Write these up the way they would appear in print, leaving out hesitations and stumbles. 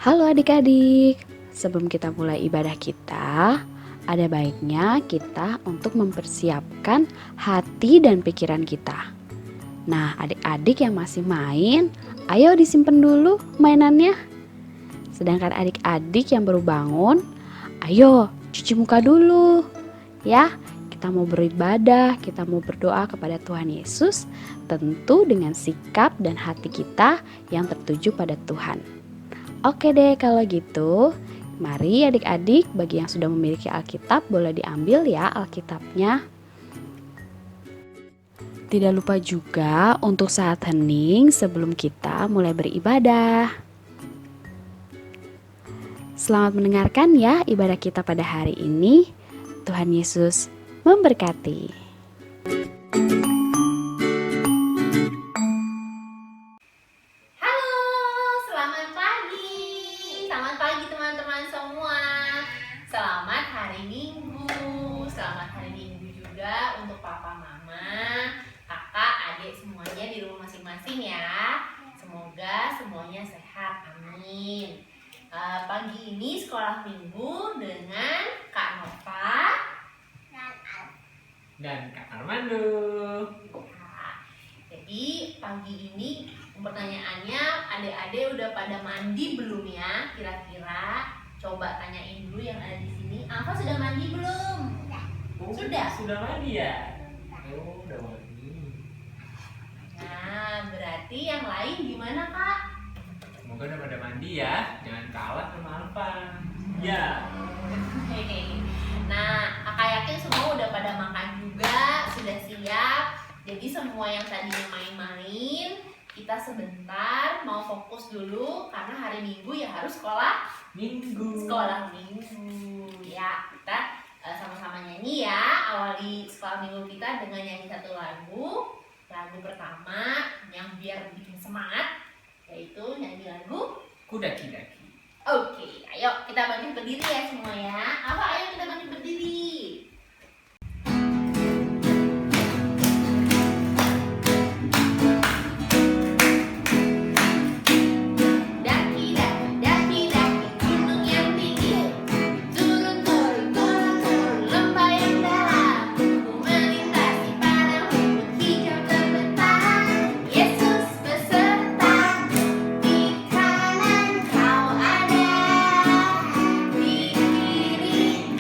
Halo adik-adik, sebelum kita mulai ibadah kita, ada baiknya kita untuk mempersiapkan hati dan pikiran kita. Nah, adik-adik yang masih main, ayo disimpan dulu mainannya. Sedangkan adik-adik yang baru bangun, ayo cuci muka dulu. Ya, kita mau beribadah, kita mau berdoa kepada Tuhan Yesus, tentu dengan sikap dan hati kita yang tertuju pada Tuhan. Oke deh kalau gitu, mari adik-adik bagi yang sudah memiliki Alkitab boleh diambil ya Alkitabnya. Tidak lupa juga untuk saat hening sebelum kita mulai beribadah. Selamat mendengarkan ya ibadah kita pada hari ini. Tuhan Yesus memberkati. Halo, selamat pagi. Selamat pagi teman-teman semua. Selamat hari Minggu. Selamat hari Minggu juga untuk papa, mama, kakak, adik semuanya di rumah masing-masing ya. Semoga semuanya sehat. Amin. Pagi ini sekolah minggu dengan Kak Nova dan Kak Armando. Jadi pagi ini pertanyaannya, adik-adik udah pada mandi belum ya? Kira-kira coba tanyain dulu yang ada di sini. Alfa sudah mandi belum? Sudah. Sudah mandi ya? Oh, udah mandi. Nah, berarti yang lain gimana Kak? Semoga udah pada mandi ya. Jangan kalah sama Alfa. Ya. Nah, kakak yakin semua udah pada makan juga, sudah siap. Jadi semua yang tadinya main-main, kita sebentar mau fokus dulu karena hari Minggu ya harus sekolah Minggu. Ya, kita sama-sama nyanyi ya. Awali sekolah minggu kita dengan nyanyi satu lagu. Lagu pertama yang biar bikin semangat, yaitu nyanyi lagu Kudaki-daki. Oke, ayo kita bangkit berdiri ya semua ya. Ayo kita bangkit berdiri. Daki, daki, daki, daki, gunung yang tinggi. Turun, turun, turun, turun, lembah yang dalam. Ku melintasi padang rumput hijau terbentang. Yesus beserta, di kanan kau ada, di kiri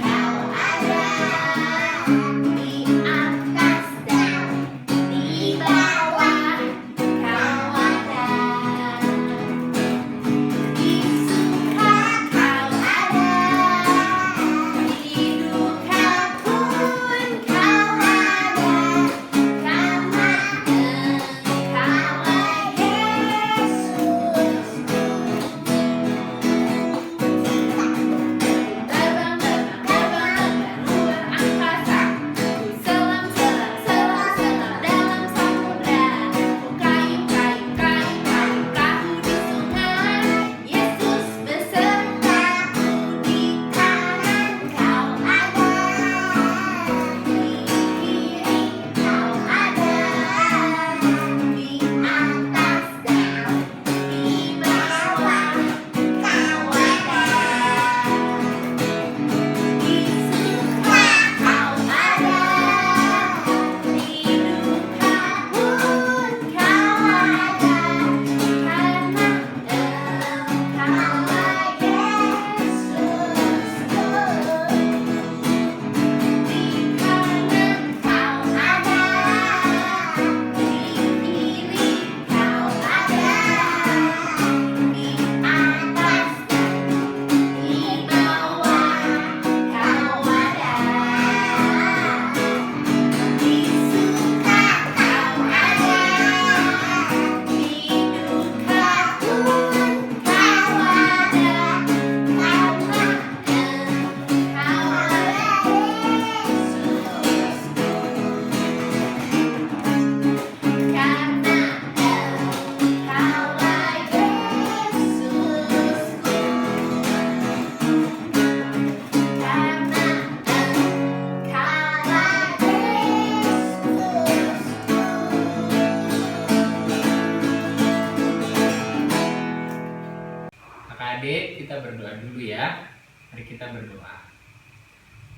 adik-adik, kita berdoa dulu ya. Mari kita berdoa.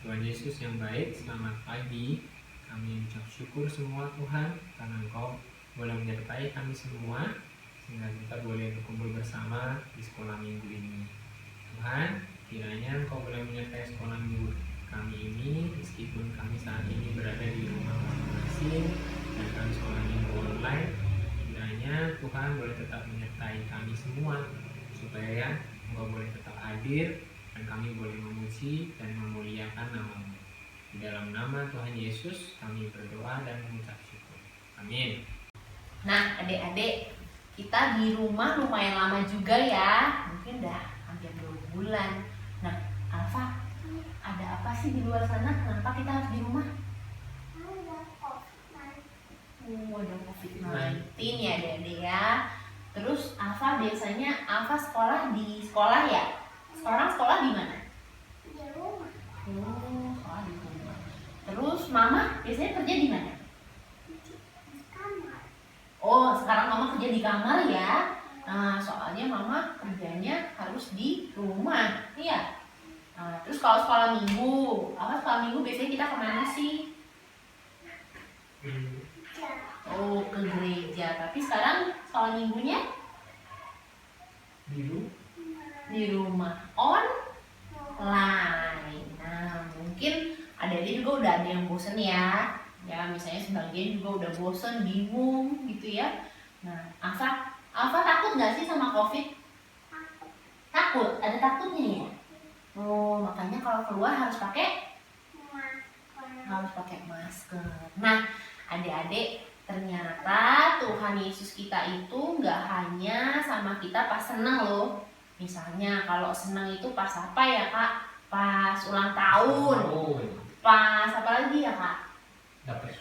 Tuhan Yesus yang baik, selamat pagi. Kami ucap syukur semua Tuhan, karena Engkau boleh menyertai kami semua, sehingga kita boleh berkumpul bersama di sekolah minggu ini. Tuhan, kiranya Engkau boleh menyertai sekolah minggu kami ini, meskipun kami saat ini berada di rumah masing-masing dan kami sekolah minggu online. Kiranya Tuhan boleh tetap menyertai kami semua, supaya Engkau boleh tetap hadir dan kami boleh memuji dan memuliakan nama-Mu. Di dalam nama Tuhan Yesus kami berdoa dan mengucap syukur. Amin. Nah, adik-adik, kita di rumah lumayan lama juga ya. Mungkin udah hampir 2 bulan. Nah, Alfa, ada apa sih di luar sana? Kenapa kita harus di rumah? Ada COVID-19 ya adik-adik ya. Terus Alfa biasanya sekolah di sekolah ya? Sekarang sekolah di mana? Di rumah. Oh, sekolah di rumah. Terus Mama biasanya kerja di mana? Di kamar. Oh, sekarang Mama kerja di kamar ya. Nah, soalnya Mama kerjanya harus di rumah, iya. Nah, terus kalau sekolah minggu, sekolah minggu biasanya kita kemana sih? Oh, ke gereja. Tapi sekarang sekolah minggunya di rumah online. Nah, mungkin adik-adik juga udah ada yang bosen ya. Ya, misalnya sebagian juga udah bosen, bingung gitu ya. Nah, Alfa takut nggak sih sama COVID? Takut? Ada takutnya ya? Oh, makanya kalau keluar harus pakai masker. Nah, adik-adik, ternyata Tuhan Yesus kita itu nggak hanya sama kita pas seneng loh. Misalnya kalau seneng itu pas apa ya Kak? Pas ulang tahun. Pas apa lagi ya Kak? Dapat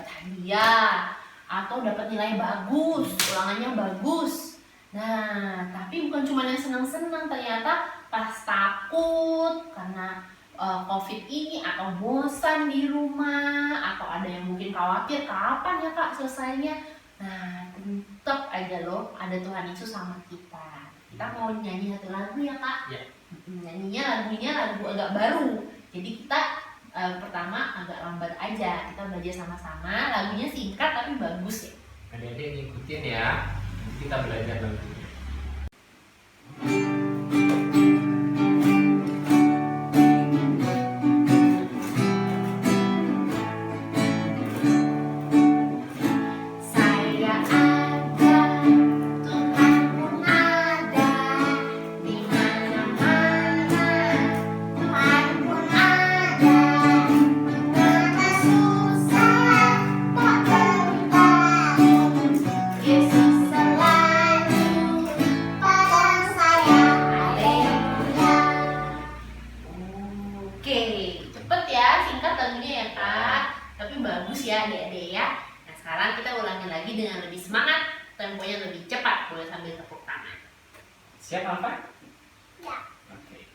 hadiah atau dapat nilai bagus, ulangannya bagus. Nah, tapi bukan cuma yang senang-senang, ternyata pas takut karena COVID ini, atau bosan di rumah, atau ada yang mungkin khawatir kapan ya Kak selesainya. Nah, tetap aja loh ada Tuhan Yesus sama kita. Kita mau nyanyi satu lagu ya Kak? Ya. Lagunya lagu agak baru. Jadi kita pertama agak lambat aja, kita belajar sama-sama. Lagunya singkat tapi bagus ya. Adik-adik ngikutin ya, nanti kita belajar lagunya. Saya ada, Tuhan pun ada, di mana-mana Tuhan pun ada. Mengapa susah tak bertahan, Yesus selalu pada saya. Haleluya. Oke, cepet ya, singkat lagunya ya Kak. Tapi bagus ya adik-adik ya. Nah sekarang kita ulangi lagi dengan lebih semangat, temponya lebih cepat, boleh sambil tepuk tangan. Siap Alfa? Ya. Oke.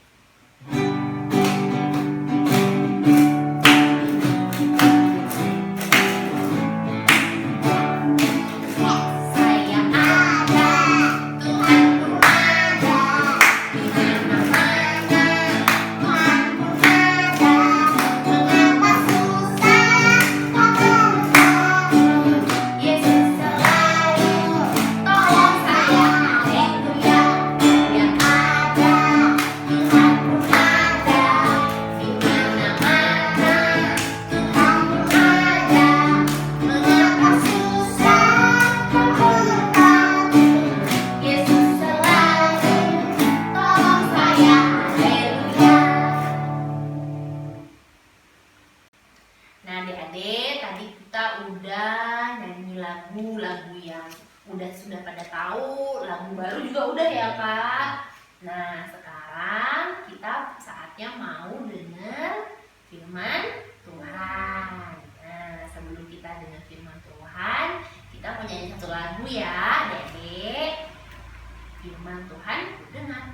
Saya ada, Tuhan pun ada, di mana-mana Tuhan pun ada. Mengapa susah tak bertahan, Yesus selalu tolong saya. Haleluya. Yang ada, Tuhan pun ada, di mana-mana Tuhan pun ada. Mengapa susah tak bertahan, Yesus selalu tolong saya. Haleluya. Nah adik-adik, tadi kita udah nyanyi lagu-lagu yang sudah pada tahu, lagu baru juga udah ya Kak. Nah sekarang kita saatnya mau dengar firman Tuhan. Nah sebelum kita dengar firman Tuhan, kita mau nyanyi satu lagu ya adik-adik. Firman Tuhan dengar.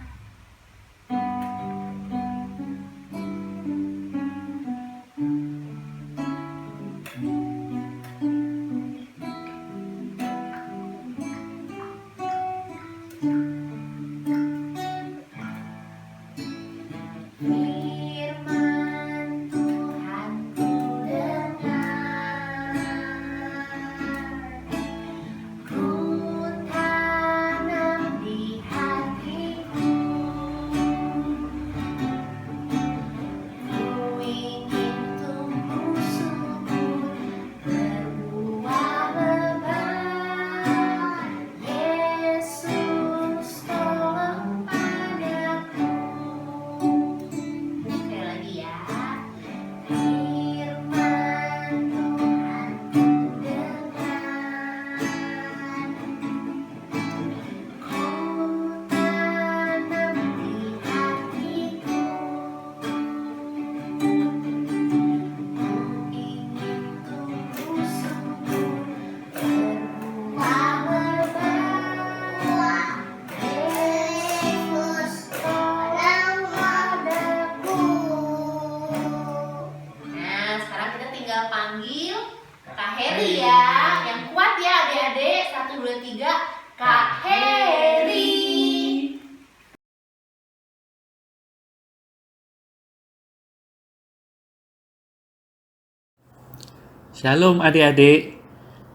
Shalom adik-adik.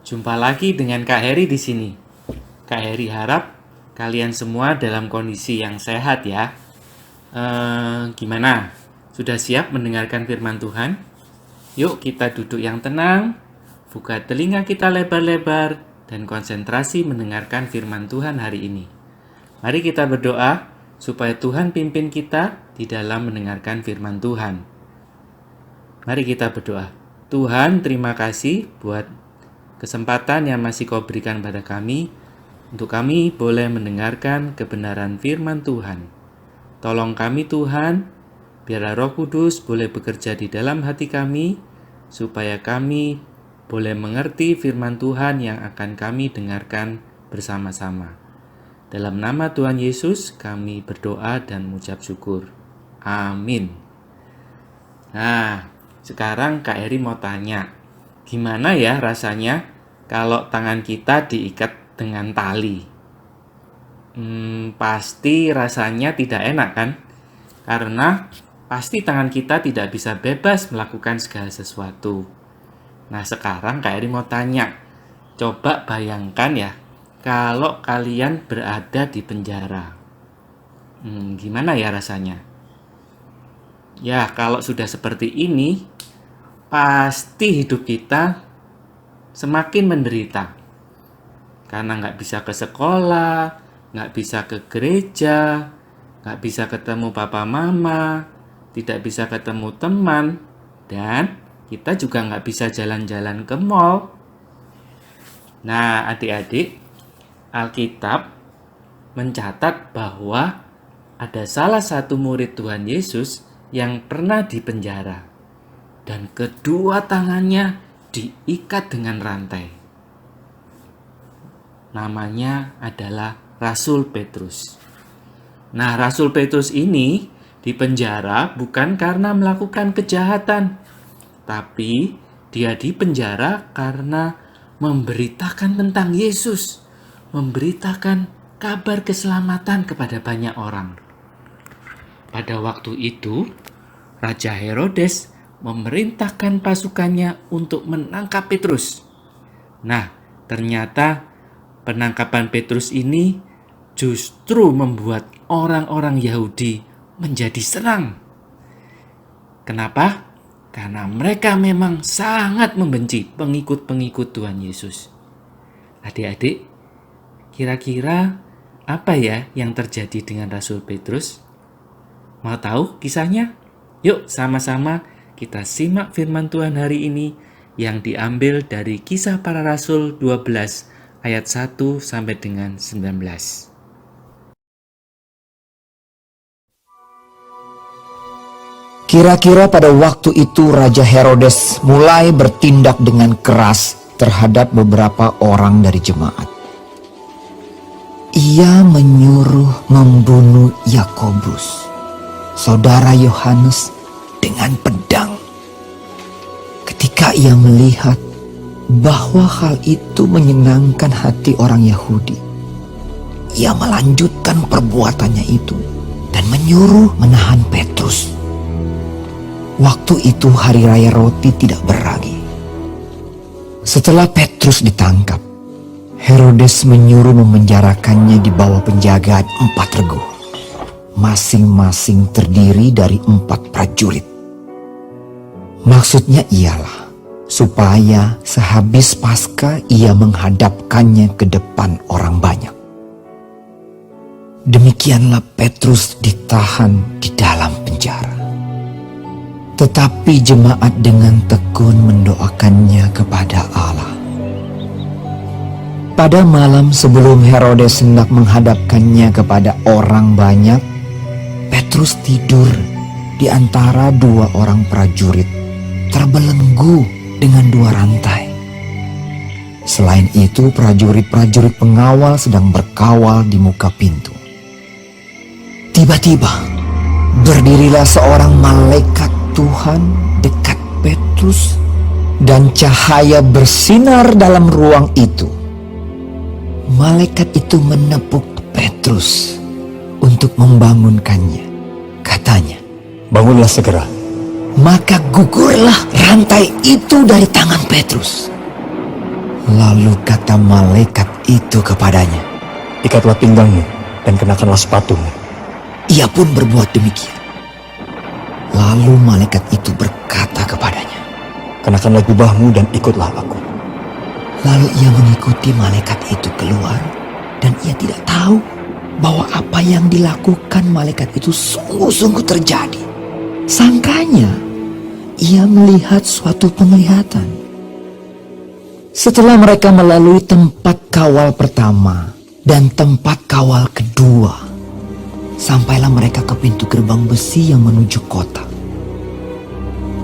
Jumpa lagi dengan Kak Heri di sini. Kak Heri harap kalian semua dalam kondisi yang sehat ya. Gimana? Sudah siap mendengarkan firman Tuhan? Yuk kita duduk yang tenang, buka telinga kita lebar-lebar, dan konsentrasi mendengarkan firman Tuhan hari ini. Mari kita berdoa supaya Tuhan pimpin kita di dalam mendengarkan firman Tuhan. Mari kita berdoa. Tuhan, terima kasih buat kesempatan yang masih Kau berikan pada kami, untuk kami boleh mendengarkan kebenaran firman Tuhan. Tolong kami Tuhan, biarlah Roh Kudus boleh bekerja di dalam hati kami, supaya kami boleh mengerti firman Tuhan yang akan kami dengarkan bersama-sama. Dalam nama Tuhan Yesus, kami berdoa dan mengucap syukur. Amin. Nah, sekarang Kak Heri mau tanya, gimana ya rasanya kalau tangan kita diikat dengan tali? Pasti rasanya tidak enak kan? Karena pasti tangan kita tidak bisa bebas melakukan segala sesuatu. Nah sekarang Kak Heri mau tanya, coba bayangkan ya, kalau kalian berada di penjara. Gimana ya rasanya? Ya kalau sudah seperti ini, pasti hidup kita semakin menderita. Karena nggak bisa ke sekolah, nggak bisa ke gereja, nggak bisa ketemu papa mama, tidak bisa ketemu teman, dan kita juga nggak bisa jalan-jalan ke mall. Nah adik-adik, Alkitab mencatat bahwa ada salah satu murid Tuhan Yesus yang pernah dipenjara, dan kedua tangannya diikat dengan rantai. Namanya adalah Rasul Petrus. Nah, Rasul Petrus ini dipenjara bukan karena melakukan kejahatan, tapi dia dipenjara karena memberitakan tentang Yesus, memberitakan kabar keselamatan kepada banyak orang. Pada waktu itu, Raja Herodes memerintahkan pasukannya untuk menangkap Petrus. Nah, ternyata penangkapan Petrus ini justru membuat orang-orang Yahudi menjadi serang. Kenapa? Karena mereka memang sangat membenci pengikut-pengikut Tuhan Yesus. Adik-adik, kira-kira apa ya yang terjadi dengan Rasul Petrus? Mau tahu kisahnya? Yuk sama-sama kita simak firman Tuhan hari ini yang diambil dari Kisah Para Rasul 12 ayat 1 sampai dengan 19. Kira-kira pada waktu itu Raja Herodes mulai bertindak dengan keras terhadap beberapa orang dari jemaat. Ia menyuruh membunuh Yakobus, saudara Yohanes, dengan pedang. Ketika ia melihat bahwa hal itu menyenangkan hati orang Yahudi, ia melanjutkan perbuatannya itu dan menyuruh menahan Petrus. Waktu itu hari raya roti tidak beragi. Setelah Petrus ditangkap, Herodes menyuruh memenjarakannya di bawah penjagaan 4 regu, masing-masing terdiri dari 4 prajurit. Maksudnya ialah supaya sehabis Paskah ia menghadapkannya ke depan orang banyak. Demikianlah Petrus ditahan di dalam penjara. Tetapi jemaat dengan tekun mendoakannya kepada Allah. Pada malam sebelum Herodes hendak menghadapkannya kepada orang banyak, Petrus tidur di antara 2 orang prajurit, terbelenggu dengan 2 rantai. Selain itu, prajurit-prajurit pengawal sedang berkawal di muka pintu. Tiba-tiba, berdirilah seorang malaikat Tuhan dekat Petrus, dan cahaya bersinar dalam ruang itu. Malaikat itu menepuk untuk membangunkannya. Katanya, "Bangunlah segera, Maka gugurlah rantai itu dari tangan Petrus. Lalu kata malaikat itu kepadanya, Ikatlah pinggangmu dan kenakanlah sepatumu. ia pun berbuat demikian. Lalu malaikat itu berkata kepadanya, Kenakanlah jubahmu dan ikutlah aku. lalu ia mengikuti malaikat itu keluar, dan ia tidak tahu bahwa apa yang dilakukan malaikat itu sungguh-sungguh terjadi. Sangkanya ia melihat suatu penglihatan. Setelah mereka melalui tempat kawal pertama dan tempat kawal kedua, sampailah mereka ke pintu gerbang besi yang menuju kota.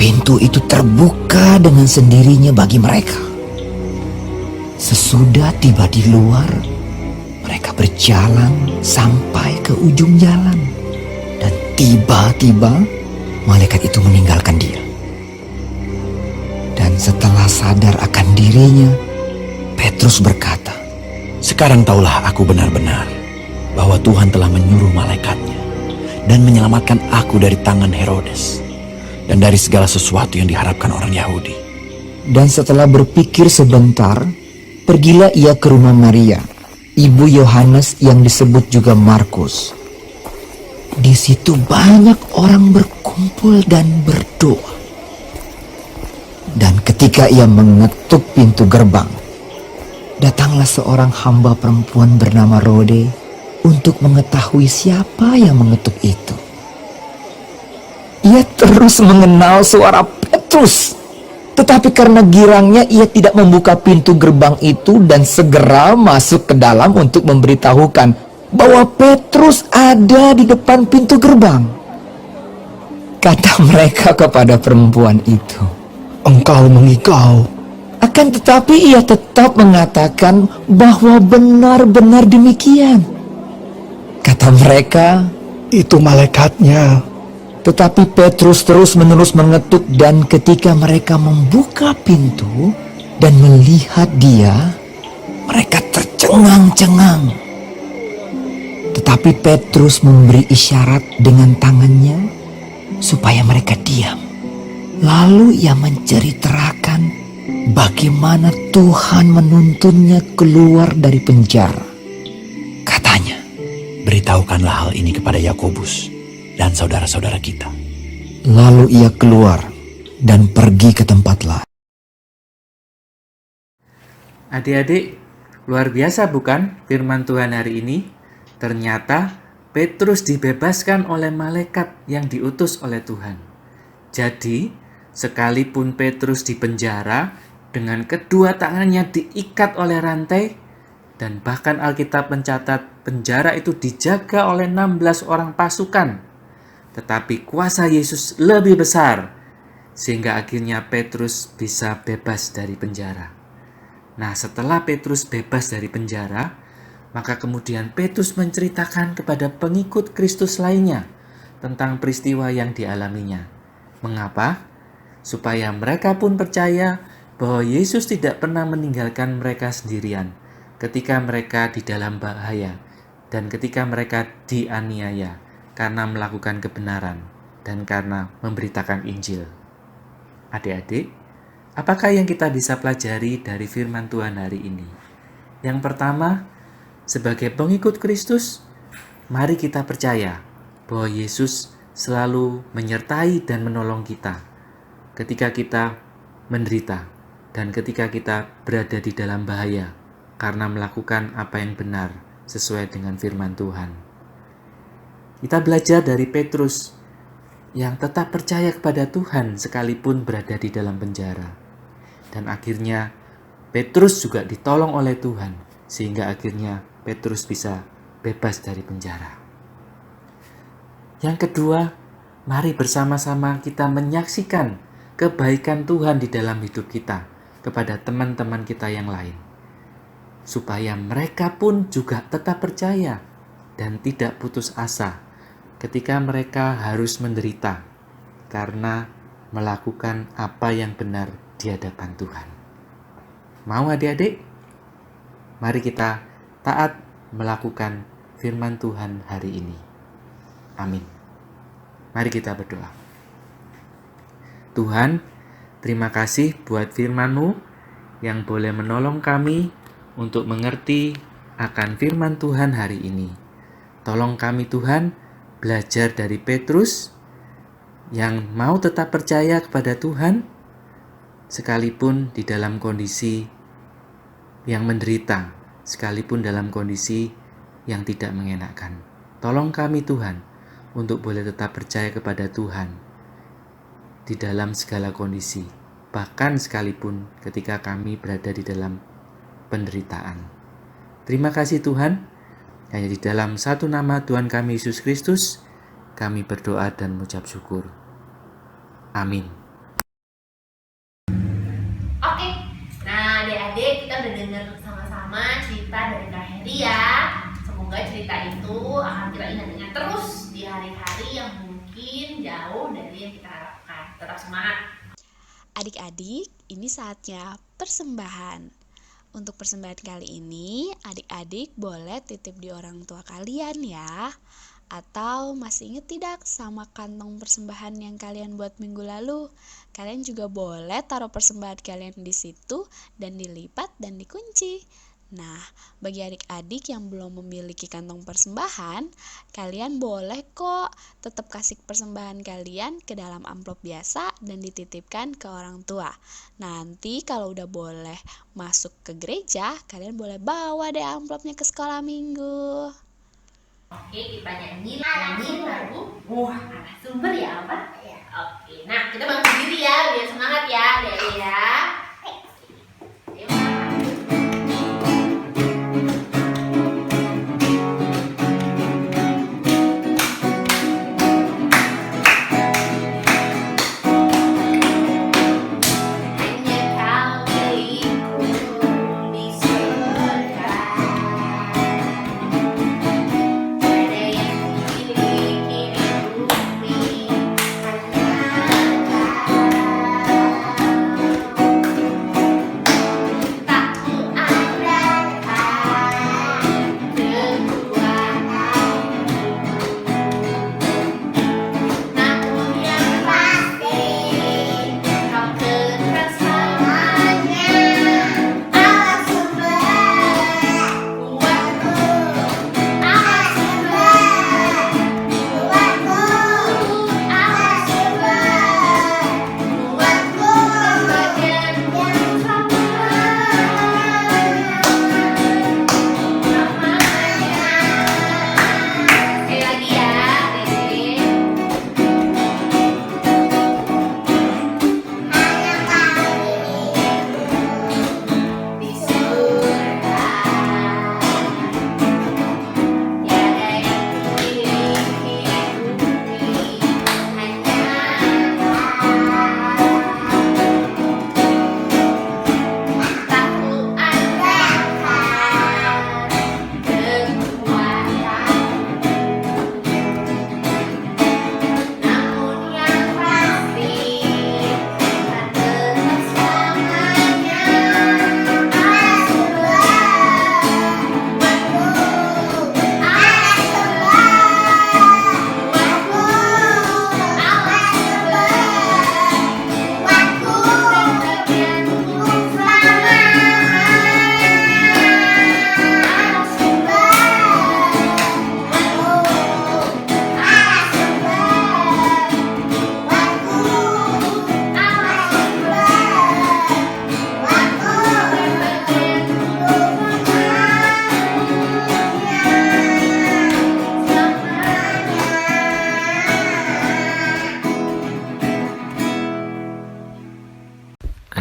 Pintu itu terbuka dengan sendirinya bagi mereka. Sesudah tiba di luar, mereka berjalan sampai ke ujung jalan, dan tiba-tiba malaikat itu meninggalkan dia. Dan setelah sadar akan dirinya, Petrus berkata, Sekarang taulah aku benar-benar bahwa Tuhan telah menyuruh malaikatnya dan menyelamatkan aku dari tangan Herodes dan dari segala sesuatu yang diharapkan orang Yahudi. dan setelah berpikir sebentar, pergilah ia ke rumah Maria, ibu Yohanes yang disebut juga Markus. Di situ banyak orang berkumpul dan berdoa. Dan ketika ia mengetuk pintu gerbang, datanglah seorang hamba perempuan bernama Rode untuk mengetahui siapa yang mengetuk itu. Ia terus mengenal suara Petrus, tetapi karena girangnya ia tidak membuka pintu gerbang itu dan segera masuk ke dalam untuk memberitahukan bahwa Petrus ada di depan pintu gerbang. Kata mereka kepada perempuan itu, Engkau mengigau. akan tetapi ia tetap mengatakan bahwa benar-benar demikian. Kata mereka, Itu malaikatnya. tetapi Petrus terus-menerus mengetuk, dan ketika mereka membuka pintu dan melihat dia, mereka tercengang-cengang. Tetapi Petrus memberi isyarat dengan tangannya supaya mereka diam. Lalu ia menceritakan bagaimana Tuhan menuntunnya keluar dari penjara. Katanya, Beritahukanlah hal ini kepada Yakobus dan saudara-saudara kita. lalu ia keluar dan pergi ke tempat lain. Adik-adik, luar biasa bukan firman Tuhan hari ini? Ternyata Petrus dibebaskan oleh malaikat yang diutus oleh Tuhan. Jadi, sekalipun Petrus di penjara, dengan kedua tangannya diikat oleh rantai, dan bahkan Alkitab mencatat penjara itu dijaga oleh 16 orang pasukan. Tetapi kuasa Yesus lebih besar, sehingga akhirnya Petrus bisa bebas dari penjara. Nah, setelah Petrus bebas dari penjara, maka kemudian Petrus menceritakan kepada pengikut Kristus lainnya tentang peristiwa yang dialaminya. Mengapa? Supaya mereka pun percaya bahwa Yesus tidak pernah meninggalkan mereka sendirian ketika mereka di dalam bahaya dan ketika mereka dianiaya karena melakukan kebenaran dan karena memberitakan Injil. Adik-adik, apakah yang kita bisa pelajari dari firman Tuhan hari ini? Yang pertama, sebagai pengikut Kristus, mari kita percaya bahwa Yesus selalu menyertai dan menolong kita ketika kita menderita dan ketika kita berada di dalam bahaya karena melakukan apa yang benar sesuai dengan firman Tuhan. Kita belajar dari Petrus yang tetap percaya kepada Tuhan sekalipun berada di dalam penjara. Dan akhirnya Petrus juga ditolong oleh Tuhan sehingga akhirnya Petrus bisa bebas dari penjara. Yang kedua, mari bersama-sama kita menyaksikan kebaikan Tuhan di dalam hidup kita kepada teman-teman kita yang lain. Supaya mereka pun juga tetap percaya dan tidak putus asa ketika mereka harus menderita karena melakukan apa yang benar di hadapan Tuhan. Mau adik-adik? Mari kita taat melakukan firman Tuhan hari ini. Amin. Mari kita berdoa. Tuhan, terima kasih buat firman-Mu yang boleh menolong kami untuk mengerti akan firman Tuhan hari ini. Tolong kami Tuhan belajar dari Petrus yang mau tetap percaya kepada Tuhan sekalipun di dalam kondisi yang menderita, sekalipun dalam kondisi yang tidak mengenakan. Tolong kami Tuhan untuk boleh tetap percaya kepada Tuhan di dalam segala kondisi, bahkan sekalipun ketika kami berada di dalam penderitaan. Terima kasih Tuhan, hanya di dalam satu nama Tuhan kami Yesus Kristus, kami berdoa dan mengucap syukur. Amin. Oke, nah adik-adik kita udah dengar sama-sama cerita dari Kak Heri ya. Semoga cerita itu akan kita ingat-ingat terus di hari-hari yang mungkin jauh dari yang kita harapkan. Tetap semangat. Adik-adik, ini saatnya persembahan. Untuk persembahan kali ini, adik-adik boleh titip di orang tua kalian ya. Atau masih ingat tidak sama kantong persembahan yang kalian buat minggu lalu? Kalian juga boleh taruh persembahan kalian di situ dan dilipat dan dikunci. Nah, bagi adik-adik yang belum memiliki kantong persembahan, kalian boleh kok tetap kasih persembahan kalian ke dalam amplop biasa dan dititipkan ke orang tua. Nanti kalau udah boleh masuk ke gereja, kalian boleh bawa deh amplopnya ke sekolah minggu. Oke, kita nyanyi lagu. Wah, arah sumber ya apa? Ya. Oke, nah kita bangun diri ya, biar semangat ya, adik-adik ya. Ayo. Hanya kau milikku di surga. Ada yang memiliki di bumi hanya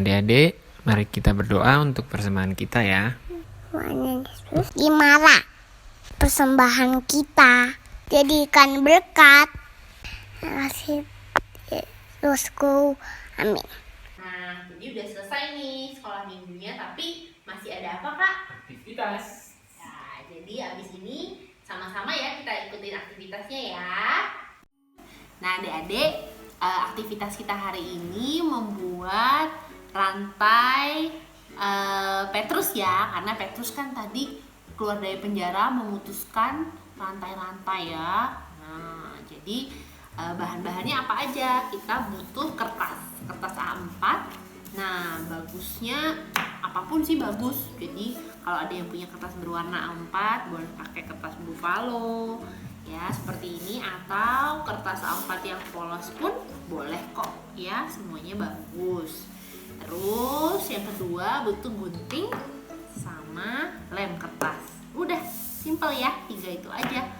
Adik-adik, mari kita berdoa untuk persembahan kita ya. Tuhan Yesus, gimana persembahan kita jadikan berkat. Terima kasih Yesusku, amin. Nah, jadi udah selesai nih sekolah minggunya, tapi masih ada apa Kak? Aktivitas. Nah, jadi abis ini sama-sama ya kita ikutin aktivitasnya ya. Nah, adik-adik, aktivitas kita hari ini membuat rantai Petrus ya, karena Petrus kan tadi keluar dari penjara memutuskan rantai-rantai ya. Nah, jadi bahan-bahannya apa aja? Kita butuh kertas. kertas A4. Nah, bagusnya apapun sih bagus. Jadi kalau ada yang punya kertas berwarna A4 boleh pakai kertas buffalo ya seperti ini, atau kertas A4 yang polos pun boleh kok ya, semuanya bagus. Terus yang kedua butuh gunting sama lem kertas. Udah simple ya, 3 itu aja.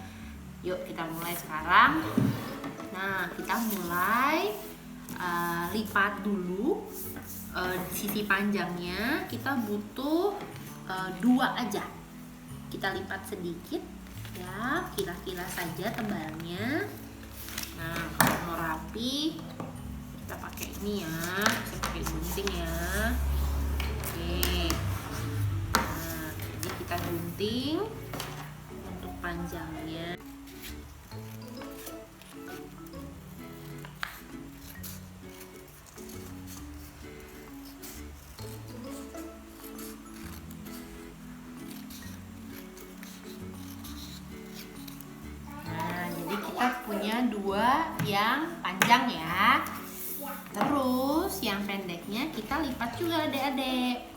Yuk kita mulai sekarang. Nah, kita mulai lipat dulu. Sisi panjangnya kita butuh 2 aja. Kita lipat sedikit ya, kira-kira saja tebalnya. Nah, kalau mau rapi kita pakai ini ya, bisa pakai gunting ya. Oke. Nah, jadi kita gunting untuk panjangnya. Punya 2 yang panjang ya. Terus yang pendeknya kita lipat juga adik-adik.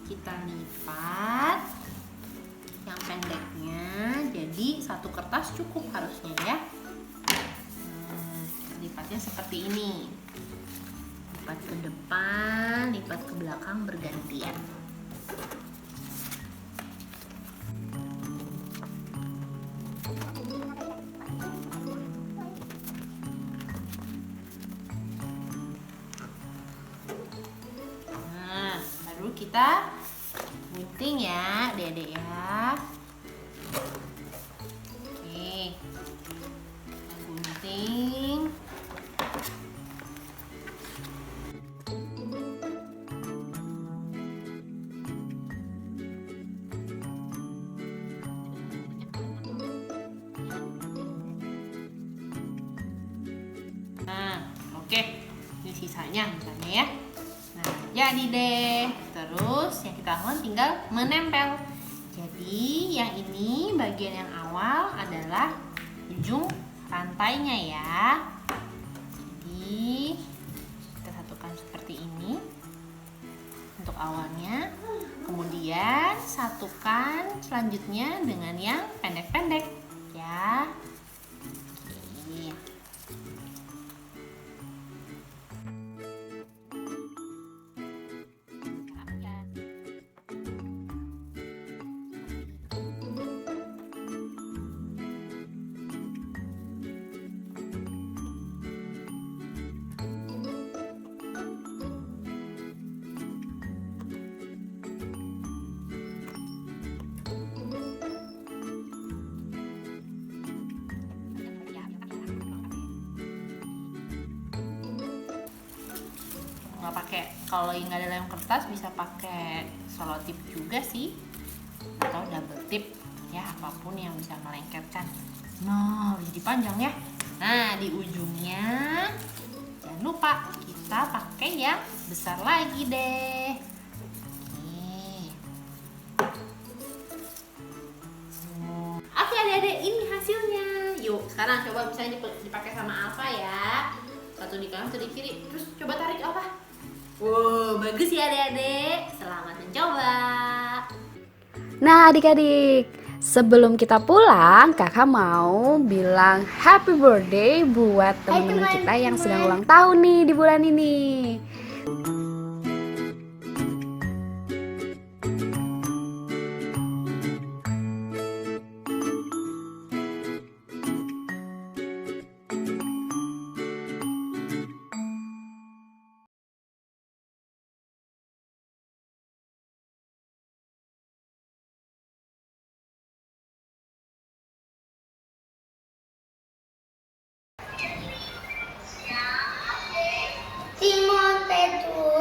Kita lipat yang pendeknya, jadi 1 kertas cukup harusnya ya. Lipatnya seperti ini. Lipat ke depan, lipat ke belakang bergantian. Kita gunting ya Dede ya. Oke, kita gunting. Nah, oke, ini sisanya misalnya ya. Nah, jadi deh. Terus yang kita lakukan tinggal menempel. Jadi yang ini bagian yang awal adalah ujung rantainya ya. Jadi kita satukan seperti ini untuk awalnya. Kemudian satukan selanjutnya dengan yang pendek-pendek ya. Oke. Nggak pakai, kalau nggak ada lem kertas bisa pakai selotip juga sih, atau double tip ya, apapun yang bisa melengketkan. Nah, jadi panjang ya. Nah, di ujungnya jangan lupa kita pakai yang besar lagi deh. Oke adik-adik, ini hasilnya. Yuk sekarang coba misalnya dipakai sama Alfa ya. Satu di kanan, satu di kiri. Terus coba tarik Alfa. Wow, bagus ya adik-adik. Selamat mencoba. Nah adik-adik, sebelum kita pulang, kakak mau bilang happy birthday buat teman-teman kita yang sedang ulang tahun nih di bulan ini. Simon Petrus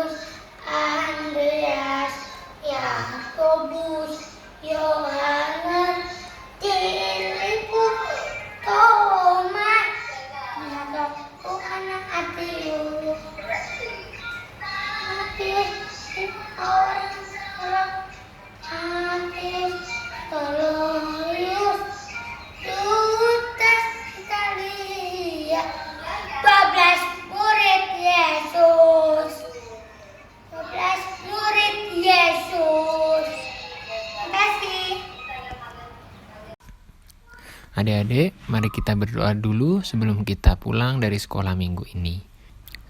Adik-adik, mari kita berdoa dulu sebelum kita pulang dari sekolah minggu ini.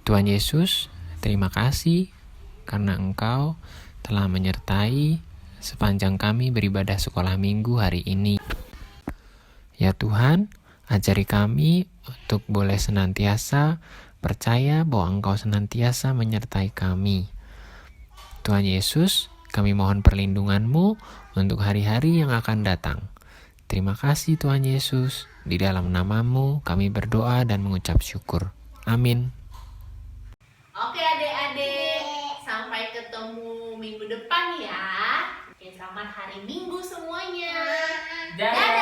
Tuhan Yesus, terima kasih karena Engkau telah menyertai sepanjang kami beribadah sekolah minggu hari ini. Ya Tuhan, ajari kami untuk boleh senantiasa percaya bahwa Engkau senantiasa menyertai kami. Tuhan Yesus, kami mohon perlindungan-Mu untuk hari-hari yang akan datang. Terima kasih Tuhan Yesus, di dalam nama-Mu kami berdoa dan mengucap syukur. Amin. Oke adik-adik, sampai ketemu minggu depan ya. Oke, selamat hari Minggu semuanya. Dadah.